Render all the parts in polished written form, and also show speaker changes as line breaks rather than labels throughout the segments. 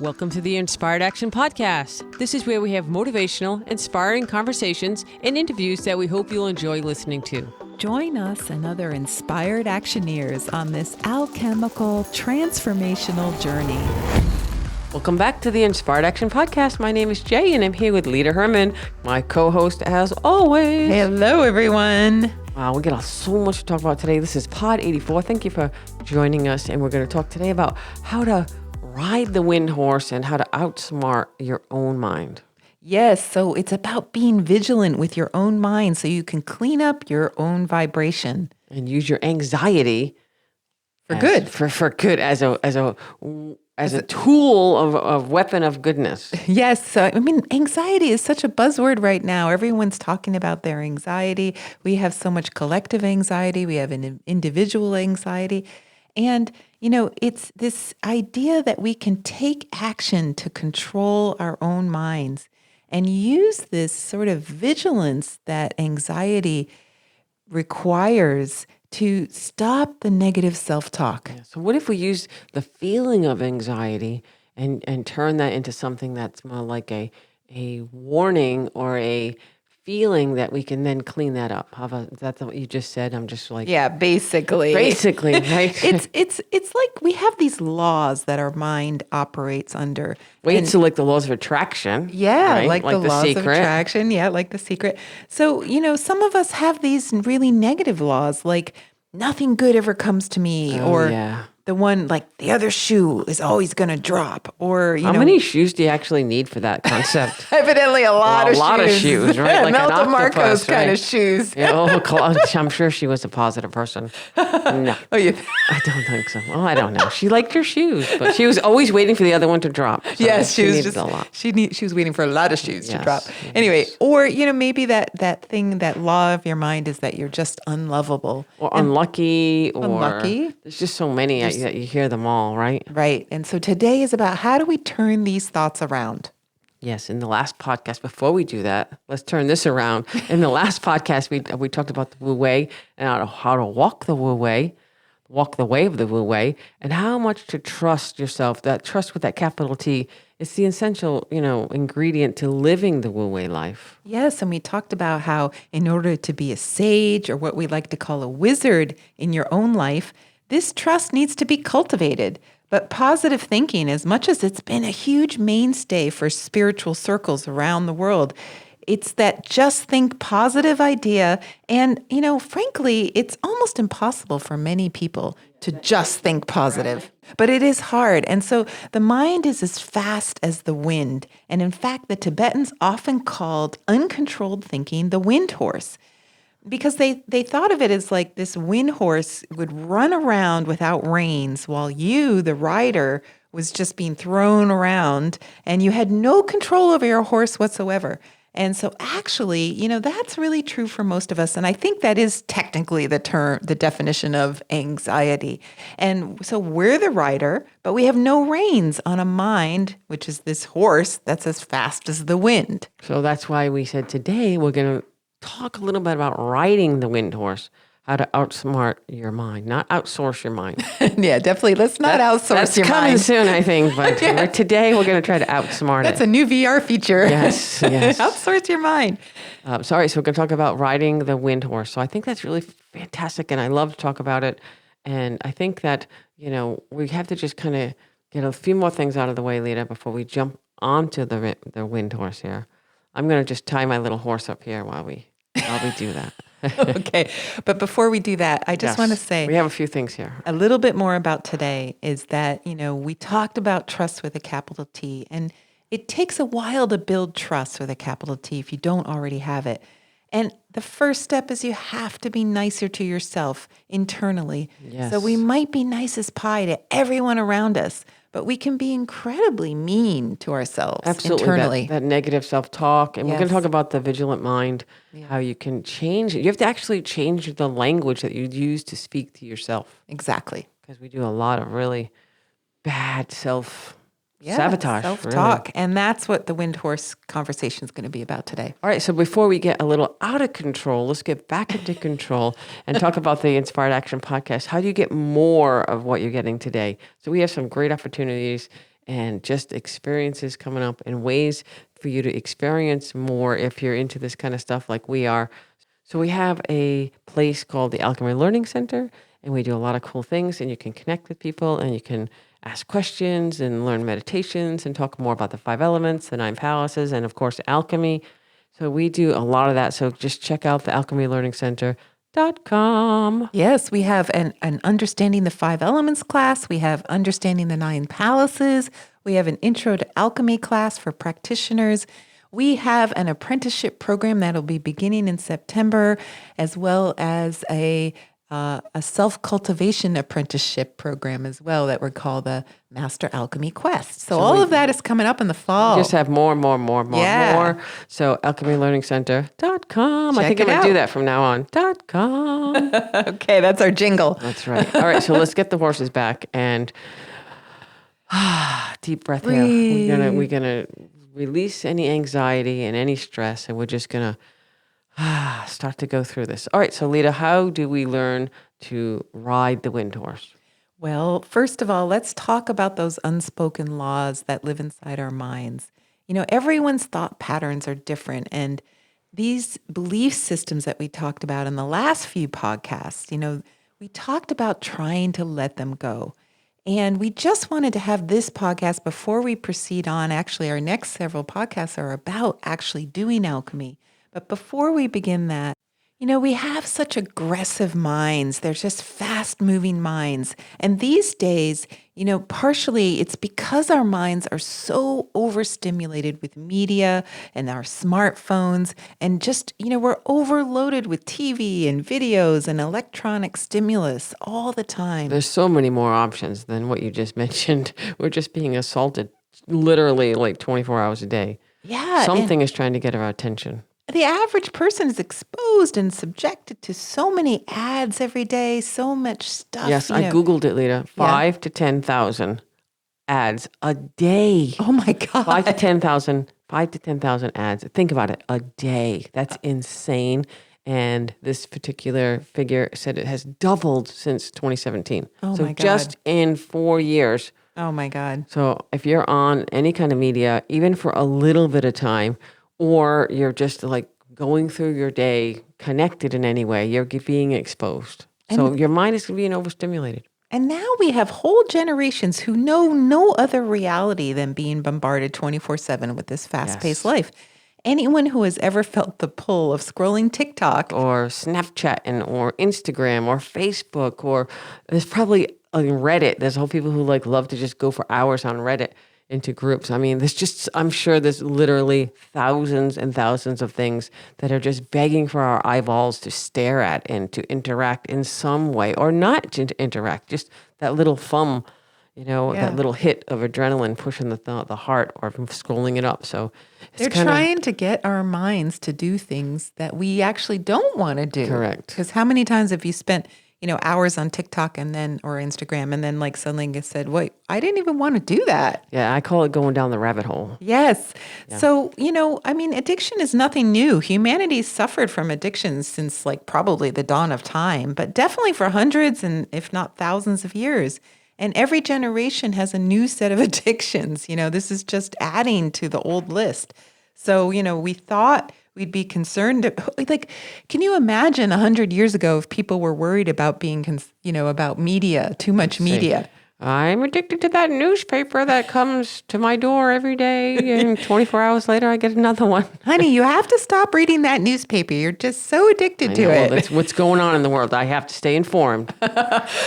Welcome to the Inspired Action Podcast. This is where we have motivational, inspiring conversations and interviews that we hope you'll enjoy listening to.
Join us and other inspired actioneers on this alchemical, transformational journey.
Welcome back to the Inspired Action Podcast. My name is Jay, and I'm here with Lita Herman, my co-host as always.
Hello, everyone.
Wow, we got so much to talk about today. This is Pod 84. Thank you for joining us, and we're going to talk today about how to ride the wind horse and how to outsmart your own mind.
Yes, so it's about being vigilant with your own mind so you can clean up your own vibration.
And use your anxiety
For good.
For good as a tool of weapon of goodness.
Yes, anxiety is such a buzzword right now. Everyone's talking about their anxiety. We have so much collective anxiety. We have an individual anxiety. And, it's this idea that we can take action to control our own minds and use this sort of vigilance that anxiety requires to stop the negative self-talk.
Yeah, so what if we use the feeling of anxiety and turn that into something that's more like a warning or a feeling that we can then clean that up? How about that's what you just said? I'm just like,
yeah, basically,
right?
it's like we have these laws that our mind operates under.
So like the laws of attraction.
Yeah,
right?
like the laws
secret.
of attraction. Yeah, like The Secret. So, some of us have these really negative laws, like nothing good ever comes to me, the one like the other shoe is always going to drop, or
how many shoes do you actually need for that concept?
Evidently, a lot of
shoes, right? Like
Melda
an octopus,
Marco's kind
right?
of shoes.
Yeah, I'm sure she was a positive person. No,
Oh, yeah.
I don't think so. Well, I don't know. She liked her shoes, but she was always waiting for the other one to drop. So
Yes, she was
needed
just
a lot.
she was waiting for a lot of shoes to
Yes,
drop.
yes.
Anyway, or maybe that thing, that law of your mind is that you're just unlovable
Or unlucky, or
Unlucky.
There's just so many that you hear them all, right?
Right. And so today is about how do we turn these thoughts around?
Yes. In the last podcast, before we do that, let's turn this around. In the last podcast, we talked about the Wu Wei and how to walk the Wu Wei, walk the way of the Wu Wei, and how much to trust yourself. That trust with that capital T is the essential, ingredient to living the Wu Wei life.
Yes, and we talked about how in order to be a sage, or what we like to call a wizard in your own life, this trust needs to be cultivated. But positive thinking, as much as it's been a huge mainstay for spiritual circles around the world, it's that just think positive idea. And, frankly, it's almost impossible for many people to just think positive. But it is hard. And so the mind is as fast as the wind. And in fact, the Tibetans often called uncontrolled thinking the wind horse, because they thought of it as like this wind horse would run around without reins while you, the rider, was just being thrown around and you had no control over your horse whatsoever. And so actually, that's really true for most of us. And I think that is technically the definition of anxiety. And so we're the rider, but we have no reins on a mind, which is this horse that's as fast as the wind.
So that's why we said today we're going to talk a little bit about riding the wind horse, how to outsmart your mind, not outsource your mind.
Yeah, definitely. Let's not outsource your
That's coming
mind.
soon, I think. But today we're going to try to outsmart
That's
it.
a new VR feature.
Yes.
Outsource your mind.
So we're going to talk about riding the wind horse. So I think that's really fantastic, and I love to talk about it. And I think that, we have to just kind of get a few more things out of the way, Lita, before we jump onto the wind horse here. I'm going to just tie my little horse up here while we do that.
Okay. But before we do that, I just want to say
we have a few things here.
A little bit more about today is that, we talked about trust with a capital T, and it takes a while to build trust with a capital T if you don't already have it. And the first step is you have to be nicer to yourself internally.
Yes.
So we might be nice as pie to everyone around us, but we can be incredibly mean to ourselves internally.
That negative self-talk. And we're going
Yes.
to talk about the vigilant mind, how you can change it. You have to actually change the language that you use to speak to yourself.
Exactly.
Because we do a lot of really bad self-sabotage.
Self-talk.
Really.
And that's what the wind horse conversation is going to be about today.
All right, so before we get a little out of control, let's get back into control and talk about the Inspired Action Podcast. How do you get more of what you're getting today? So we have some great opportunities and just experiences coming up and ways for you to experience more if you're into this kind of stuff like we are. So we have a place called the Alchemy Learning Center, and we do a lot of cool things, and you can connect with people and you can ask questions and learn meditations and talk more about the 5 elements, the 9 palaces, and of course, alchemy. So we do a lot of that. So just check out the alchemylearningcenter.com.
Yes, we have an Understanding the 5 Elements class. We have Understanding the 9 Palaces. We have an Intro to Alchemy class for practitioners. We have an apprenticeship program that'll be beginning in September, as well as a self-cultivation apprenticeship program as well that we call the Master Alchemy Quest. So all of that is coming up in the fall.
Just have more. So alchemylearningcenter.com. I think I'm going to do that from now on. .com.
Okay, that's our jingle.
That's right. All right, so let's get the horses back and deep breath here. We're gonna release any anxiety and any stress, and we're just gonna start to go through this. All right, so Lita, how do we learn to ride the wind horse?
Well, first of all, let's talk about those unspoken laws that live inside our minds. Everyone's thought patterns are different, and these belief systems that we talked about in the last few podcasts, we talked about trying to let them go. And we just wanted to have this podcast before we proceed on. Actually, our next several podcasts are about actually doing alchemy. But before we begin that, we have such aggressive minds. They're just fast-moving minds. And these days, partially it's because our minds are so overstimulated with media and our smartphones. And just, we're overloaded with TV and videos and electronic stimulus all the time.
There's so many more options than what you just mentioned. We're just being assaulted literally like 24 hours a day.
Yeah.
Something is trying to get our attention.
The average person is exposed and subjected to so many ads every day, so much stuff.
Yes, I Googled it, Lita. 5 to 10,000 ads a day.
Oh my God.
5 to 10,000 ads. Think about it, a day. That's insane. And this particular figure said it has doubled since 2017.
Oh
so
my God.
Just in 4 years.
Oh my God.
So if you're on any kind of media, even for a little bit of time, or you're just like going through your day connected in any way, you're being exposed. So your mind is being overstimulated.
And now we have whole generations who know no other reality than being bombarded 24/7 with this fast-paced life. Anyone who has ever felt the pull of scrolling TikTok
or Snapchat or Instagram or Facebook, or there's probably on Reddit, there's whole people who love to just go for hours on Reddit into groups. I mean, I'm sure there's literally thousands and thousands of things that are just begging for our eyeballs to stare at and to interact in some way, or not to interact, just that little thumb, that little hit of adrenaline pushing the heart or scrolling it up. So
they're trying to get our minds to do things that we actually don't want to do.
Correct.
Because how many times have you spent hours on TikTok or Instagram, and then suddenly you said, wait, I didn't even want to do that.
Yeah, I call it going down the rabbit hole.
Yes. Yeah. So, addiction is nothing new. Humanity's suffered from addictions since probably the dawn of time, but definitely for hundreds and if not thousands of years. And every generation has a new set of addictions. This is just adding to the old list. So, we thought we'd be concerned. Can you imagine 100 years ago if people were worried about being, about media, too much media?
I'm addicted to that newspaper that comes to my door every day, and 24 hours later, I get another one.
Honey, you have to stop reading that newspaper. You're just so addicted to it.
That's what's going on in the world. I have to stay informed.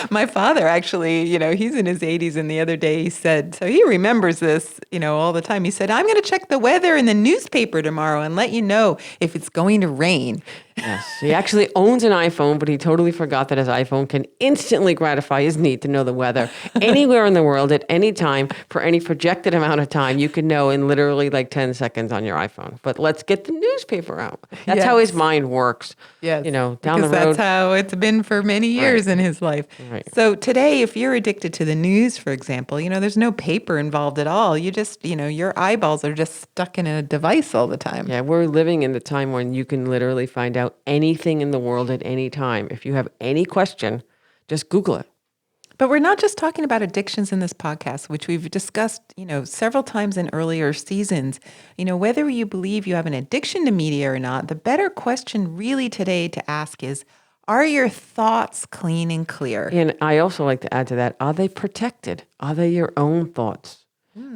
My father actually, he's in his 80s, and the other day he said, so he remembers this, all the time. He said, I'm going to check the weather in the newspaper tomorrow and let you know if it's going to rain.
Yes, he actually owns an iPhone, but he totally forgot that his iPhone can instantly gratify his need to know the weather anywhere in the world at any time for any projected amount of time. You can know in literally 10 seconds on your iPhone. But let's get the newspaper out. That's how his mind works.
Yes,
down the road.
That's how it's been for many years in his life.
Right.
So today, if you're addicted to the news, for example, there's no paper involved at all. You just, your eyeballs are just stuck in a device all the time.
Yeah, we're living in the time when you can literally find out anything in the world at any time. If you have any question, just Google it.
But we're not just talking about addictions in this podcast, which we've discussed, several times in earlier seasons. Whether you believe you have an addiction to media or not, the better question really today to ask is, are your thoughts clean and clear?
And I also like to add to that, are they protected? Are they your own thoughts?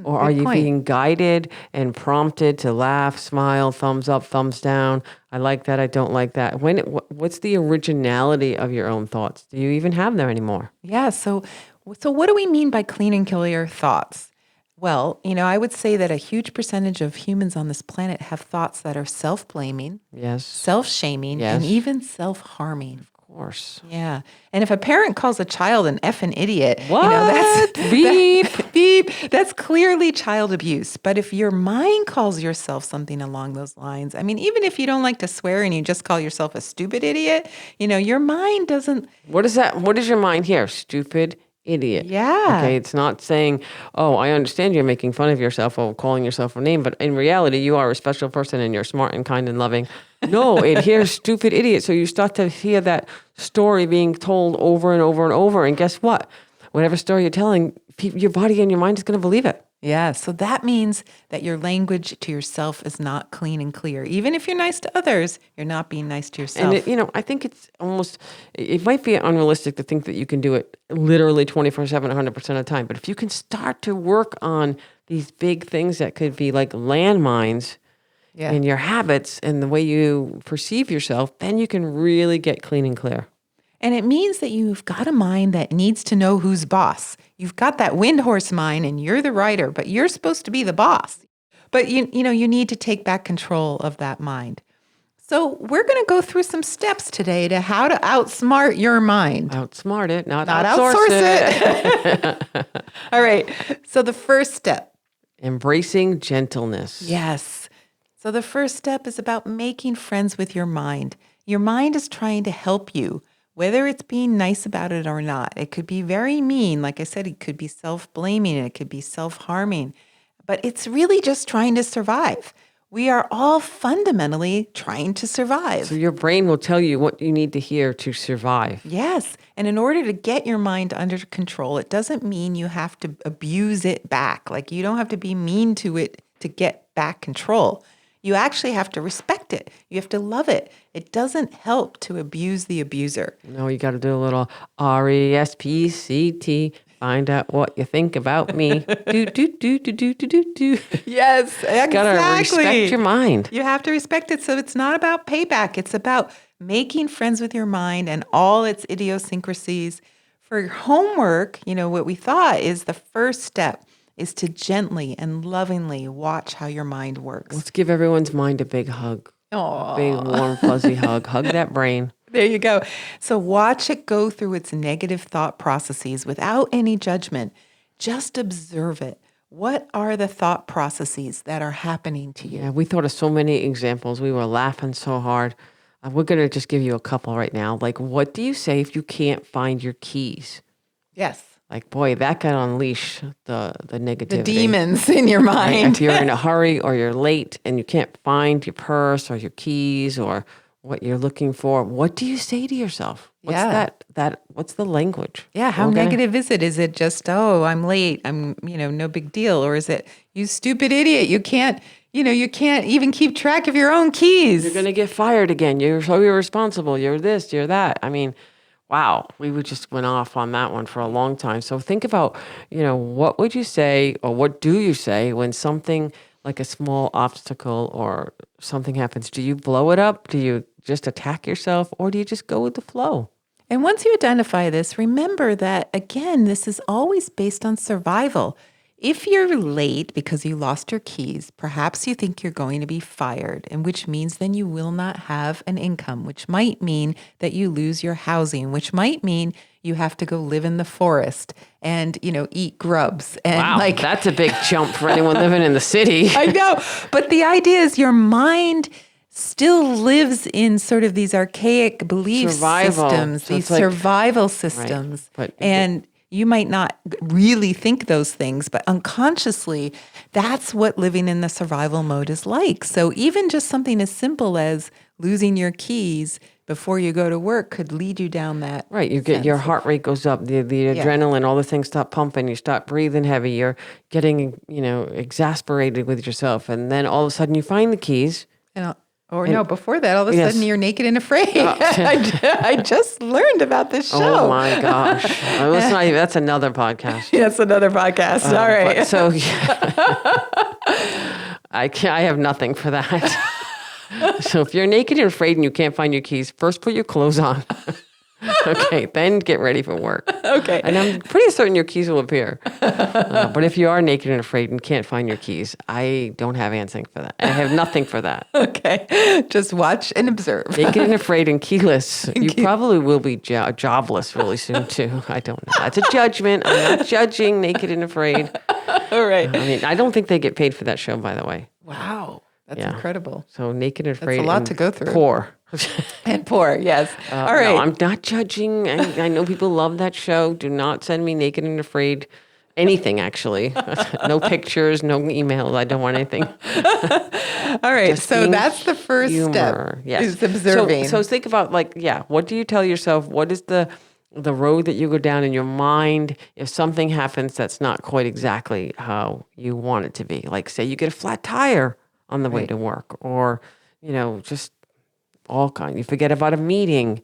Or are
good
you
point.
being guided and prompted to laugh, smile, thumbs up, thumbs down? I like that. I don't like that. What's the originality of your own thoughts? Do you even have them anymore?
Yeah. So what do we mean by clean and clear thoughts? Well, I would say that a huge percentage of humans on this planet have thoughts that are self-blaming,
Yes.
self-shaming,
Yes.
and even self-harming.
Of course.
Yeah. And if a parent calls a child an effing idiot,
What?
that's
Beep.
beep. That's clearly child abuse. But if your mind calls yourself something along those lines, I mean, even if you don't like to swear and you just call yourself a stupid idiot, your mind doesn't.
What is that? What is your mind here? Stupid idiot.
Yeah.
Okay. It's not saying, oh, I understand you're making fun of yourself or calling yourself a name, but in reality, you are a special person and you're smart and kind and loving. No, it hears stupid idiot. So you start to hear that story being told over and over and over. And guess what? Whatever story you're telling, your body and your mind is going to believe it.
Yeah. So that means that your language to yourself is not clean and clear. Even if you're nice to others, you're not being nice to yourself.
And, I think it might be unrealistic to think that you can do it literally 24/7, 100% of the time. But if you can start to work on these big things that could be like landmines
Yeah.
in your habits and the way you perceive yourself, then you can really get clean and clear.
And it means that you've got a mind that needs to know who's boss. You've got that wind horse mind and you're the rider, but you're supposed to be the boss. But you need to take back control of that mind. So we're going to go through some steps today to how to outsmart your mind.
Outsmart it, not
outsource
it.
it. All right. So the first step.
Embracing gentleness.
Yes. So the first step is about making friends with your mind. Your mind is trying to help you, whether it's being nice about it or not. It could be very mean. Like I said, it could be self-blaming and it could be self-harming. But it's really just trying to survive. We are all fundamentally trying to survive.
So your brain will tell you what you need to hear to survive.
Yes. And in order to get your mind under control, it doesn't mean you have to abuse it back. Like you don't have to be mean to it to get back control. You actually have to respect it. You have to love it. It doesn't help to abuse the abuser.
No, you got to do a little RESPCT. Find out what you think about me. do.
Yes, exactly.
Got to respect your mind.
You have to respect it. So it's not about payback. It's about making friends with your mind and all its idiosyncrasies. For your homework, what we thought is the first step is to gently and lovingly watch how your mind works.
Let's give everyone's mind a big hug.
Aww.
A big, warm, fuzzy hug. Hug that brain.
There you go. So watch it go through its negative thought processes without any judgment. Just observe it. What are the thought processes that are happening to you?
Yeah, we thought of so many examples. We were laughing so hard. We're going to just give you a couple right now. Like, what do you say if you can't find your keys?
Yes.
Like, boy, that could unleash the negativity.
The demons in your
Right?
mind.
If you're in a hurry or you're late and you can't find your purse or your keys or what you're looking for, what do you say to yourself? What's
Yeah.
what's the language?
Yeah, how
Okay?
negative is it? Is it just, oh, I'm late, I'm, no big deal? Or is it, you stupid idiot, you can't even keep track of your own keys?
You're going to get fired again. You're so irresponsible. You're this, you're that. I mean, wow, just went off on that one for a long time. So think about, what would you say or what do you say when something like a small obstacle or something happens? Do you blow it up? Do you just attack yourself or do you just go with the flow?
And once you identify this, remember that, again, this is always based on survival. If you're late because you lost your keys, perhaps you think you're going to be fired, and which means then you will not have an income, which might mean that you lose your housing, which might mean you have to go live in the forest and, eat grubs. And
Wow, that's a big jump for anyone living in the city.
I know. But the idea is your mind still lives in sort of these archaic belief systems,
So
these survival systems.
Right. But
and you might not really think those things, but unconsciously, that's what living in the survival mode is like. So even just something as simple as losing your keys before you go to work could lead you down that.
Right. You get your heart rate goes up, the adrenaline, all the things stop pumping, you start breathing heavy, you're getting, exasperated with yourself. And then all of a sudden you find the keys.
No, before that, all of a sudden you're naked and afraid. I just learned about this show.
Oh my gosh. That's another podcast.
That's another podcast. All right.
So I have nothing for that. So if you're naked and afraid and you can't find your keys, first put your clothes on. Okay, then get ready for work.
Okay.
And I'm pretty certain your keys will appear. But if you are naked and afraid and can't find your keys, I don't have anything for that. I have nothing for that.
Okay. Just watch and observe.
Naked and afraid and keyless. You probably will be jobless really soon too. I don't know. That's a judgment. I'm not judging naked and afraid.
All right.
I don't think they get paid for that show, by the way.
Wow. That's incredible.
So naked and afraid.
That's a lot to go through.
Poor.
And poor, yes. All right.
No, I'm not judging. I know people love that show. Do not send me naked and afraid anything, actually. No pictures, no emails. I don't want anything.
All right. So that's the first step.
Yes.
Is observing.
So think about what do you tell yourself? What is the road that you go down in your mind if something happens that's not quite exactly how you want it to be? Like say you get a flat tire on the way to work, or, just all kinds. You forget about a meeting.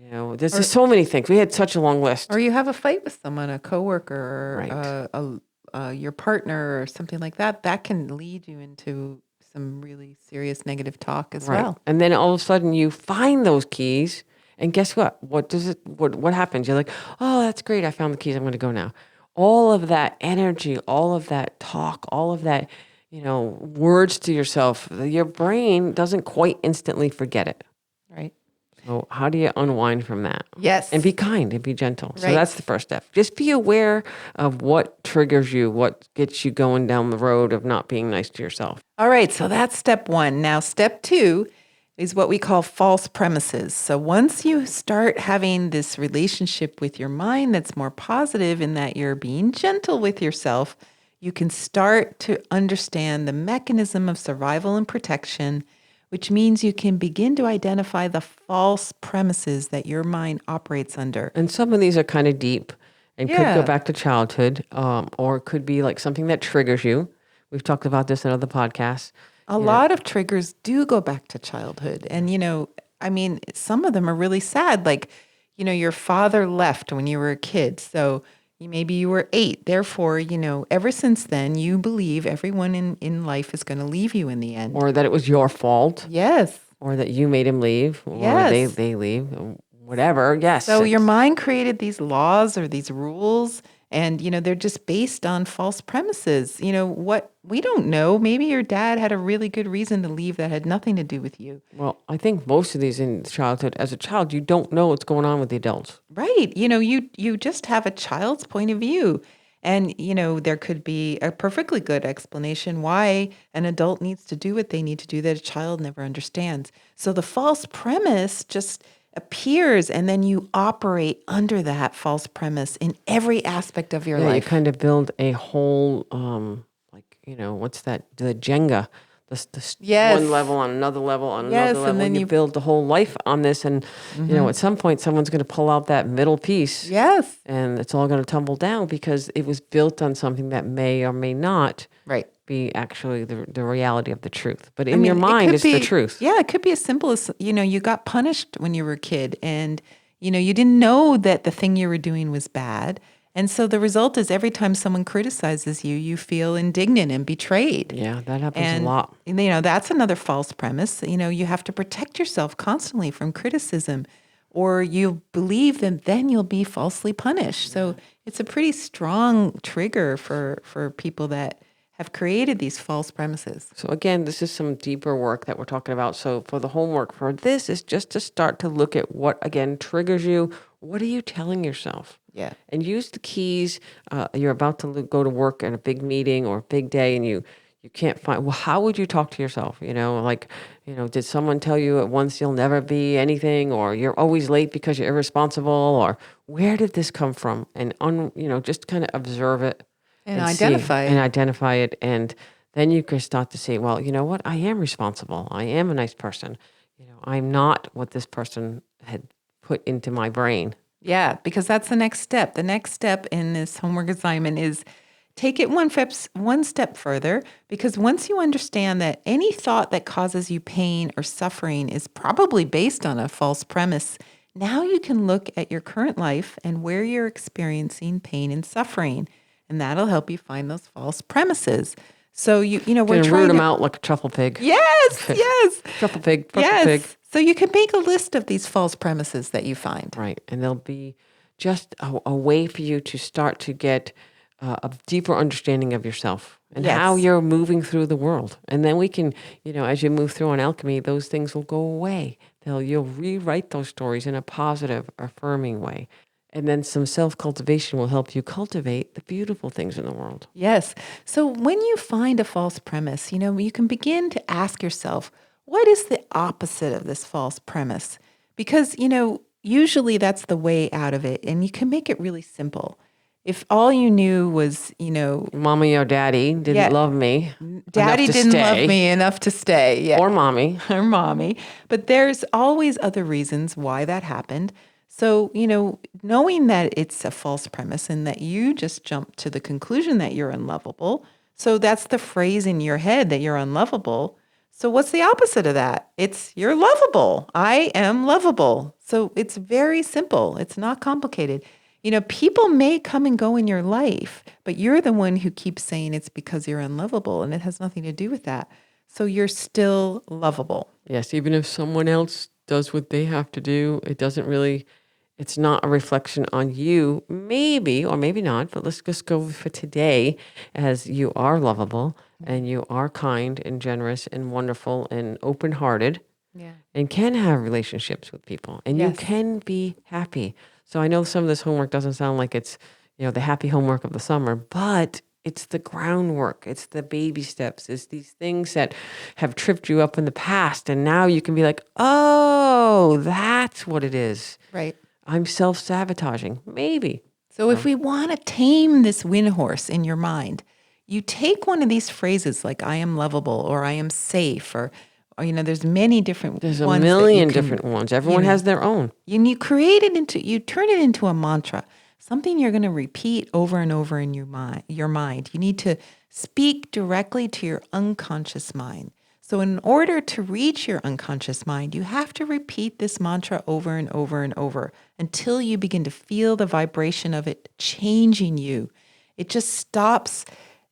There's just so many things. We had such a long list.
Or you have a fight with someone, a coworker, or your partner, or something like that. That can lead you into some really serious negative talk as well.
And then all of a sudden you find those keys, and guess what? What happens? You're like, oh, that's great. I found the keys. I'm going to go now. All of that energy, all of that talk, all of that, words to yourself, your brain doesn't quite instantly forget it.
Right.
So how do you unwind from that?
Yes.
And be kind and be gentle.
Right.
So that's the first step. Just be aware of what triggers you, what gets you going down the road of not being nice to yourself.
All right. So that's step one. Now, step two is what we call false premises. So once you start having this relationship with your mind that's more positive in that you're being gentle with yourself, you can start to understand the mechanism of survival and protection, which means you can begin to identify the false premises that your mind operates under.
And some of these are kind of deep and could go back to childhood, or it could be like something that triggers you. We've talked about this in other podcasts.
A lot of triggers do go back to childhood. And, some of them are really sad. Like, your father left when you were a kid. So maybe you were 8. Therefore, ever since then, you believe everyone in life is going to leave you in the end.
Or that it was your fault.
Yes.
Or that you made him leave. Or they leave. Whatever. Yes.
So your mind created these laws or these rules, and, they're just based on false premises. What we don't know, maybe your dad had a really good reason to leave that had nothing to do with you.
Well, I think most of these in childhood, as a child, you don't know what's going on with the adults.
Right. You just have a child's point of view. And, there could be a perfectly good explanation why an adult needs to do what they need to do that a child never understands. So the false premise just appears, and then you operate under that false premise in every aspect of your life.
You kind of build a whole, what's that? The Jenga. One level on another level on another level. And then you build the whole life on this. And, at some point, someone's going to pull out that middle piece.
Yes.
And it's all going to tumble down because it was built on something that may or may not be actually the reality of the truth. But in your mind, it's the truth.
Yeah, it could be as simple as, you got punished when you were a kid and, you didn't know that the thing you were doing was bad. And so the result is every time someone criticizes you, you feel indignant and betrayed.
Yeah, that happens a lot.
That's another false premise. You have to protect yourself constantly from criticism, or you believe that then you'll be falsely punished. So it's a pretty strong trigger for people that have created these false premises.
So again, this is some deeper work that we're talking about. So for the homework for this is just to start to look at what, again, triggers you. What are you telling yourself?
Yeah.
And use the keys. You're about to go to work at a big meeting or a big day and you can't find, well, how would you talk to yourself? Did someone tell you at once you'll never be anything, or you're always late because you're irresponsible, or where did this come from? And, just kind of observe it.
And identify it.
And identify it. And then you can start to say, well, you know what? I am responsible. I am a nice person. I'm not what this person had put into my brain.
Yeah, because that's the next step. The next step in this homework assignment is take it one step further, because once you understand that any thought that causes you pain or suffering is probably based on a false premise, now you can look at your current life and where you're experiencing pain and suffering, and that'll help you find those false premises. So we're
Can root
trying
them
to.
out like a truffle pig.
Yes, yes,
Truffle pig, truffle pig.
yes. So you can make a list of these false premises that you find.
Right. And there'll be just a way for you to start to get a deeper understanding of yourself and how
Yes.
you're moving through the world. And then we can, as you move through on alchemy, those things will go away. You'll rewrite those stories in a positive, affirming way. And then some self-cultivation will help you cultivate the beautiful things in the world.
Yes. So when you find a false premise, you can begin to ask yourself, what is the opposite of this false premise? Because, usually that's the way out of it. And you can make it really simple. If all you knew was,
Mommy or daddy didn't
Yeah.
love me.
daddy
enough to
didn't love
stay,
me enough to stay. Yeah.
Or mommy.
Or mommy. But there's always other reasons why that happened. So, knowing that it's a false premise and that you just jump to the conclusion that you're unlovable. So that's the phrase in your head that you're unlovable. So what's the opposite of that? It's you're lovable. I am lovable. So it's very simple. It's not complicated. People may come and go in your life, but you're the one who keeps saying it's because you're unlovable, and it has nothing to do with that. So you're still lovable.
Yes, even if someone else does what they have to do, it's not a reflection on you, maybe, or maybe not, but let's just go for today as you are lovable and you are kind and generous and wonderful and open-hearted
Yeah.
and can have relationships with people and you
Yes.
can be happy. So I know some of this homework doesn't sound like it's, the happy homework of the summer, but it's the groundwork. It's the baby steps. It's these things that have tripped you up in the past. And now you can be like, oh, that's what it is.
Right.
I'm self-sabotaging. Maybe.
So if we want to tame this wind horse in your mind, you take one of these phrases like I am lovable or I am safe or there's many different
There's
ones
a
that
million
you can,
different ones. Everyone has their own.
and you turn it into a mantra, something you're going to repeat over and over in your mind. You need to speak directly to your unconscious mind. So in order to reach your unconscious mind, you have to repeat this mantra over and over and over until you begin to feel the vibration of it changing you. It just stops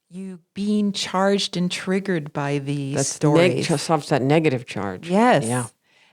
you being charged and triggered by these stories.
Stops that negative charge.
Yes.
Yeah.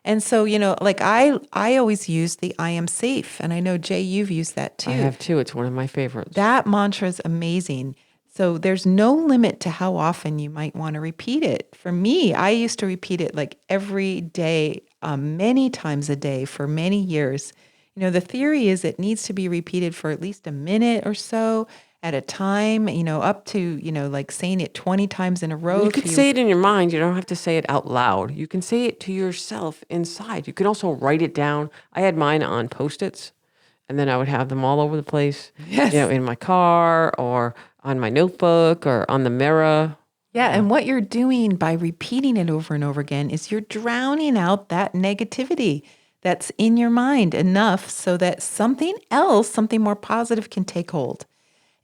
And so, like I always use the I am safe. And I know, Jay, you've used that too.
I have too. It's one of my favorites.
That mantra is amazing. So there's no limit to how often you might want to repeat it. For me, I used to repeat it like every day, many times a day for many years. The theory is it needs to be repeated for at least a minute or so at a time, up to, like saying it 20 times in a row.
You could say it in your mind. You don't have to say it out loud. You can say it to yourself inside. You could also write it down. I had mine on Post-its, and then I would have them all over the place.
Yes.
In my car or on my notebook or on the mirror.
Yeah, and what you're doing by repeating it over and over again is you're drowning out that negativity that's in your mind enough so that something else, something more positive can take hold.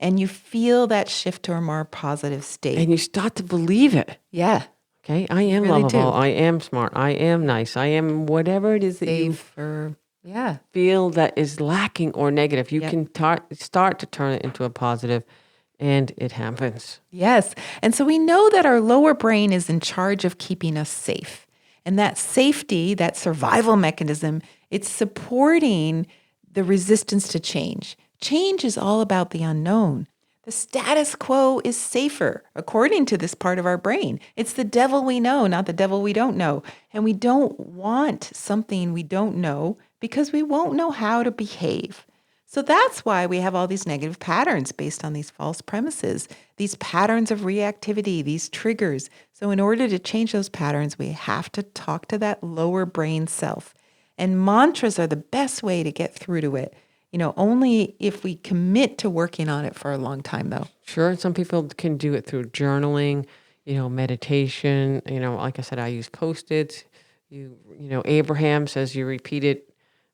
And you feel that shift to a more positive state.
And you start to believe it.
Yeah.
Okay, I am
really
lovable.
do.
I am smart. I am nice. I am whatever it is that you
Yeah.
feel that is lacking or negative. You
Yep.
can start to turn it into a positive, and it happens.
Yes. And so we know that our lower brain is in charge of keeping us safe. And that safety, that survival mechanism, it's supporting the resistance to change. Change is all about the unknown. The status quo is safer, according to this part of our brain. It's the devil we know, not the devil we don't know. And we don't want something we don't know because we won't know how to behave. So that's why we have all these negative patterns based on these false premises, these patterns of reactivity, these triggers. So in order to change those patterns, we have to talk to that lower brain self. And mantras are the best way to get through to it. Only if we commit to working on it for a long time, though.
Sure, some people can do it through journaling, meditation. Like I said, I use Post-its. Abraham says you repeat it.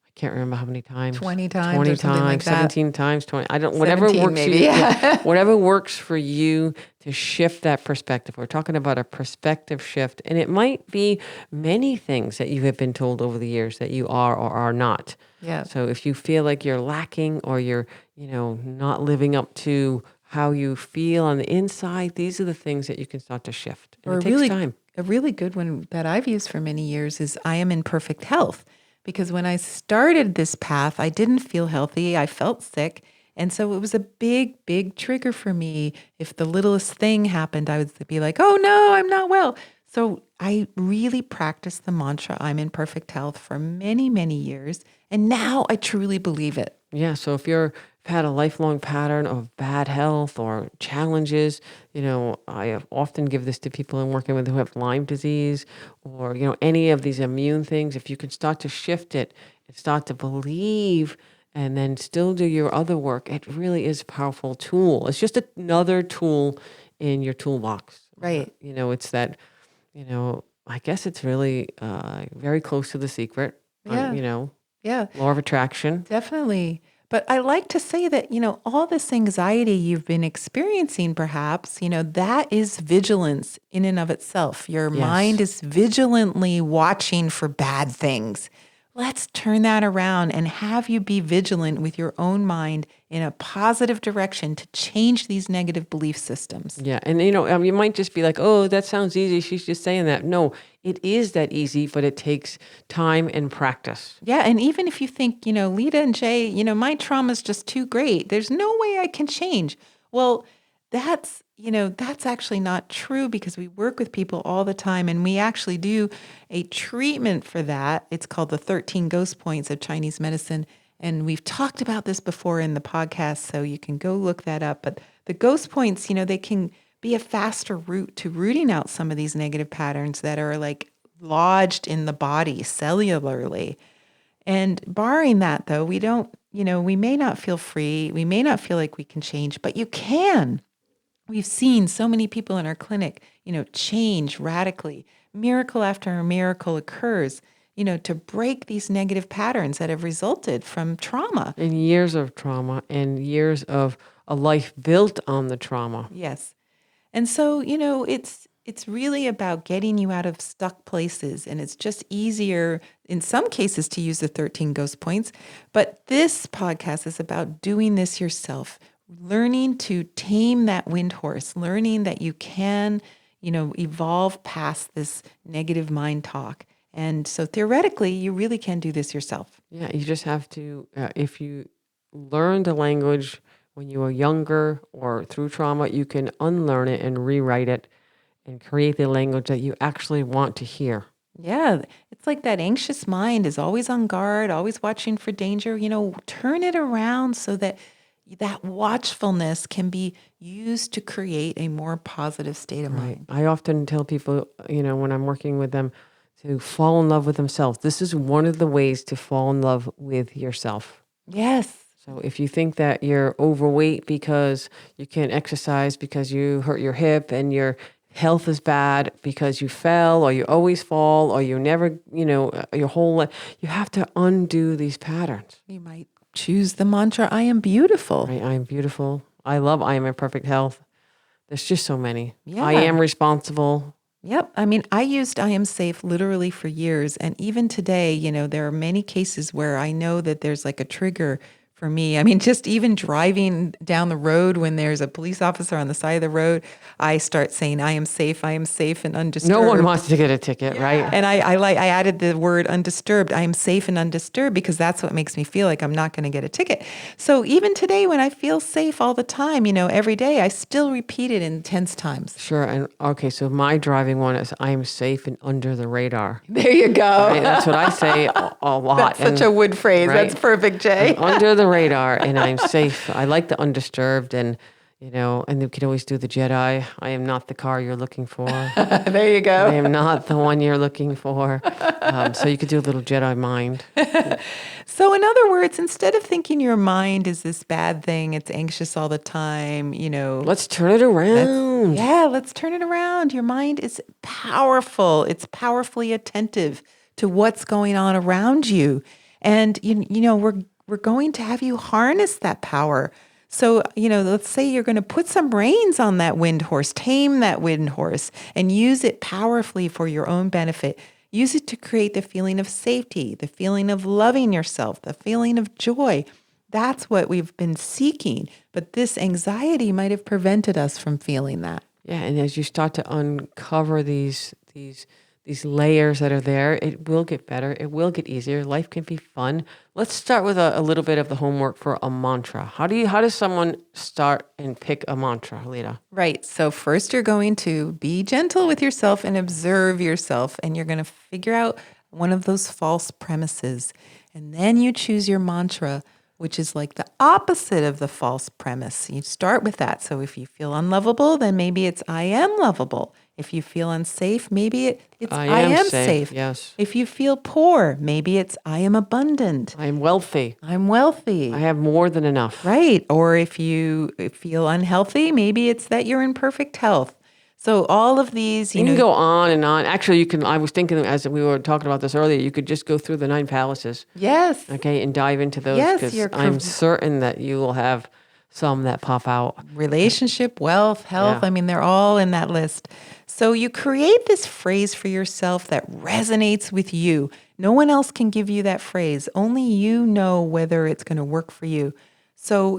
I can't remember how many times.
20 times
20
or something like
times,
that.
17 times, 20. I don't, whatever
17
works
maybe,
for you.
yeah.
Whatever works for you to shift that perspective. We're talking about a perspective shift. And it might be many things that you have been told over the years that you are or are not.
Yeah.
So if you feel like you're lacking or you're, not living up to how you feel on the inside, these are the things that you can start to shift. And
Or
it takes time.
a really good one that I've used for many years is I am in perfect health. Because when I started this path, I didn't feel healthy. I felt sick. And so it was a big, big trigger for me. If the littlest thing happened, I would be like, oh no, I'm not well. So I really practiced the mantra, I'm in perfect health for many, many years. And now I truly believe it.
Yeah. So if you've had a lifelong pattern of bad health or challenges, I often give this to people I'm working with who have Lyme disease or, any of these immune things. If you can start to shift it and start to believe and then still do your other work, it really is a powerful tool. It's just another tool in your toolbox.
Right.
It's that, I guess it's really very close to the secret,
Yeah. Yeah.
law of attraction.
Definitely. But I like to say that, all this anxiety you've been experiencing, perhaps, that is vigilance in and of itself. Your
Yes.
mind is vigilantly watching for bad things. Let's turn that around and have you be vigilant with your own mind in a positive direction to change these negative belief systems.
Yeah. And, you might just be like, oh, that sounds easy. She's just saying that. No, it is that easy, but it takes time and practice.
Yeah. And even if you think, Lita and Jay, my trauma is just too great, there's no way I can change. Well, that's actually not true because we work with people all the time and we actually do a treatment for that. It's called the 13 Ghost Points of Chinese medicine. And we've talked about this before in the podcast, so you can go look that up. But the ghost points, they can be a faster route to rooting out some of these negative patterns that are like lodged in the body cellularly. And barring that, though, we don't, we may not feel free. We may not feel like we can change, but you can. We've seen so many people in our clinic, change radically. Miracle after miracle occurs, to break these negative patterns that have resulted from trauma.
And years of trauma and years of a life built on the trauma.
Yes. And so, it's really about getting you out of stuck places. And it's just easier in some cases to use the 13 ghost points. But this podcast is about doing this yourself, learning to tame that wind horse, learning that you can, evolve past this negative mind talk. And so theoretically, you really can do this yourself.
Yeah, you just have to, if you learn the language when you were younger or through trauma, you can unlearn it and rewrite it and create the language that you actually want to hear.
Yeah, it's like that anxious mind is always on guard, always watching for danger. Turn it around so that watchfulness can be used to create a more positive state of mind.
I often tell people, when I'm working with them, to fall in love with themselves. This is one of the ways to fall in love with yourself.
Yes.
So if you think that you're overweight because you can't exercise because you hurt your hip and your health is bad because you fell or you always fall or you never, your whole life, you have to undo these patterns.
You might choose the mantra, I am beautiful.
Right? I am beautiful. I am in perfect health. There's just so many.
Yeah.
I am responsible.
Yep. I mean, I used I am safe literally for years. And even today, there are many cases where I know that there's like a trigger for me. I mean, just even driving down the road when there's a police officer on the side of the road, I start saying, I am safe and undisturbed.
No one wants to get a ticket, right?
And I added the word undisturbed. I am safe and undisturbed because that's what makes me feel like I'm not going to get a ticket. So even today when I feel safe all the time, every day, I still repeat it intense times.
Sure. And okay, so my driving one is I am safe and under the radar.
There you go.
Right? That's what I say a lot.
That's such a wood phrase.
Right?
That's perfect, Jay.
I'm under the radar and I'm safe. I like the undisturbed and and you can always do the Jedi. I am not the car you're looking for.
There you go.
I am not the one you're looking for. So you could do a little Jedi mind.
So in other words, instead of thinking your mind is this bad thing, it's anxious all the time,
Let's turn it around.
Let's turn it around. Your mind is powerful. It's powerfully attentive to what's going on around you. And, we're going to have you harness that power. So, let's say you're going to put some reins on that wind horse, tame that wind horse, and use it powerfully for your own benefit. Use it to create the feeling of safety, the feeling of loving yourself, the feeling of joy. That's what we've been seeking. But this anxiety might have prevented us from feeling that.
Yeah, and as you start to uncover these layers that are there, it will get better. It will get easier. Life can be fun. Let's start with a little bit of the homework for a mantra. How does someone start and pick a mantra, Lita?
Right. So first you're going to be gentle with yourself and observe yourself, and you're going to figure out one of those false premises. And then you choose your mantra, which is like the opposite of the false premise. You start with that. So if you feel unlovable, then maybe it's I am lovable. If you feel unsafe, maybe it's I am safe.
Yes.
If you feel poor, maybe it's I am abundant.
I am wealthy.
I'm wealthy.
I have more than enough.
Right. Or if you feel unhealthy, maybe it's that you're in perfect health. So all of these,
you can go on and on. Actually, I was thinking as we were talking about this earlier, you could just go through the 9 palaces.
Yes.
Okay, and dive into those.
Yes,
I'm certain that you will have some that pop out.
Relationship, wealth, health.
Yeah.
I mean, they're all in that list. So you create this phrase for yourself that resonates with you. No one else can give you that phrase. Only you know whether it's going to work for you. So,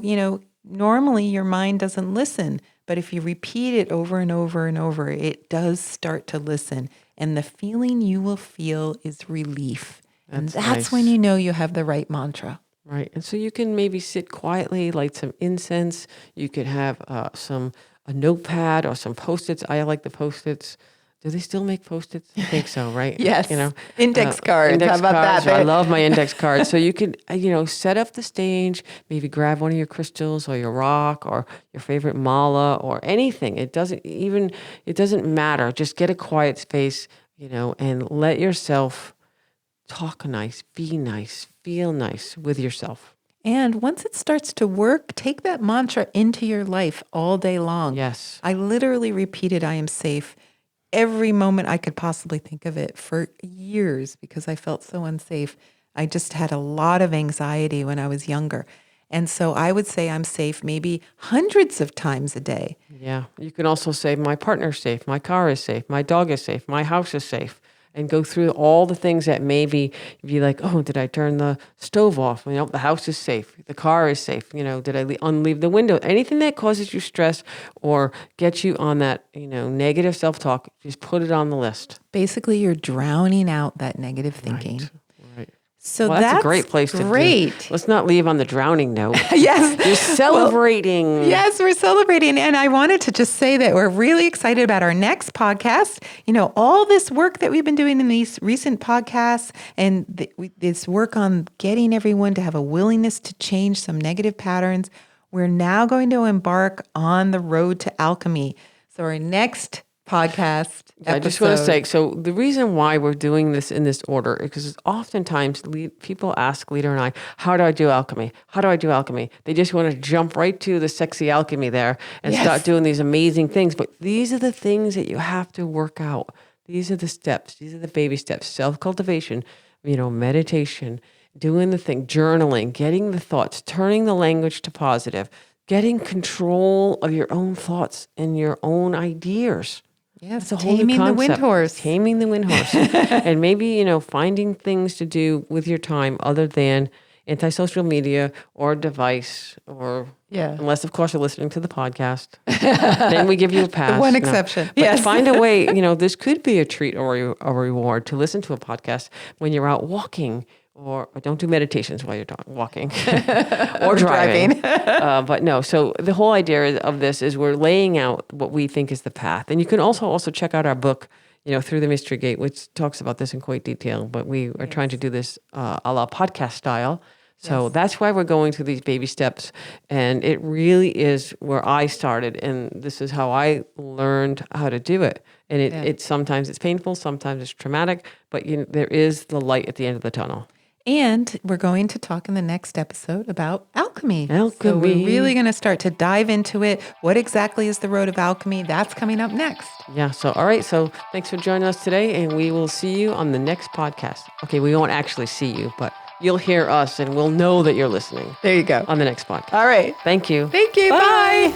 normally your mind doesn't listen, but if you repeat it over and over and over, it does start to listen. And the feeling you will feel is relief. That's
nice.
when you know you have the right mantra.
Right. And so you can maybe sit quietly, light some incense. You could have a notepad or some Post-its. I like the Post-its. Do they still make Post-its? I think so, right?
Yes. Index cards.
Index
How about
cards.
that?
I love my index cards. So you could, set up the stage, maybe grab one of your crystals or your rock or your favorite mala or anything. It doesn't matter. Just get a quiet space, and let yourself talk nice, be nice, feel nice with yourself.
And once it starts to work, take that mantra into your life all day long.
Yes.
I literally repeated, I am safe, every moment I could possibly think of it for years because I felt so unsafe. I just had a lot of anxiety when I was younger. And so I would say I'm safe maybe hundreds of times a day.
Yeah. You can also say, my partner's safe, my car is safe, my dog is safe, my house is safe. And go through all the things that maybe be like, oh, did I turn the stove off? The house is safe. The car is safe. Did I unleave the window? Anything that causes you stress or gets you on that, negative self-talk, just put it on the list.
Basically, you're drowning out that negative thinking.
Right.
So
that's a great place to do. Let's not leave on the drowning note.
Yes.
You're celebrating.
Yes, we're celebrating. And I wanted to just say that we're really excited about our next podcast. All this work that we've been doing in these recent podcasts and this work on getting everyone to have a willingness to change some negative patterns, we're now going to embark on the road to alchemy. So our next podcast episode.
I just want to say, so the reason why we're doing this in this order is because oftentimes people ask Lita and I, how do I do alchemy? How do I do alchemy? They just want to jump right to the sexy alchemy there and start doing these amazing things. But these are the things that you have to work out. These are the steps. These are the baby steps. Self-cultivation, meditation, doing the thing, journaling, getting the thoughts, turning the language to positive, getting control of your own thoughts and your own ideas.
Yes,
taming
the wind horse.
Taming the wind horse. And maybe, finding things to do with your time other than anti-social media or device or, unless, of course, you're listening to the podcast. Then we give you a pass.
One exception.
But find a way, this could be a treat or a reward to listen to a podcast when you're out walking. Or don't do meditations while you're walking or driving. But no, so the whole idea of this is we're laying out what we think is the path. And you can also check out our book, Through the Mystery Gate, which talks about this in quite detail. But we are trying to do this a la podcast style. So that's why we're going through these baby steps. And it really is where I started. And this is how I learned how to do it. And it sometimes it's painful, sometimes it's traumatic, but there is the light at the end of the tunnel.
And we're going to talk in the next episode about alchemy. So
Alchemy.
we're really going to start to dive into it. What exactly is the road of alchemy? That's coming up next.
Yeah. So, all right. So thanks for joining us today, and we will see you on the next podcast. Okay. We won't actually see you, but you'll hear us and we'll know that you're listening
There you go.
on the next podcast.
All right.
Thank you.
Thank you. Bye.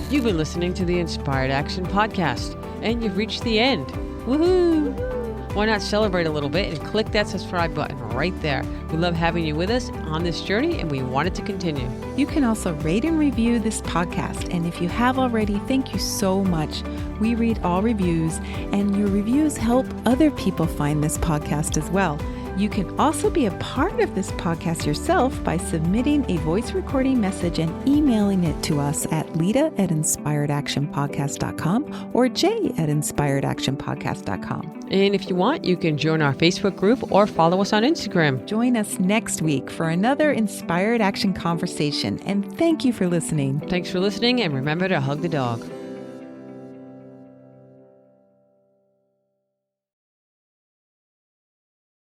You've been listening to the Inspired Action Podcast, and you've reached the end. Woohoo! Why not celebrate a little bit and click that subscribe button right there? We love having you with us on this journey, and we want it to continue.
You can also rate and review this podcast. And if you have already, thank you so much. We read all reviews, and your reviews help other people find this podcast as well. You can also be a part of this podcast yourself by submitting a voice recording message and emailing it to us at lita@inspiredactionpodcast.com or jay@inspiredactionpodcast.com.
And if you want, you can join our Facebook group or follow us on Instagram.
Join us next week for another Inspired Action conversation. And thank you for listening.
Thanks for listening, and remember to hug the dog.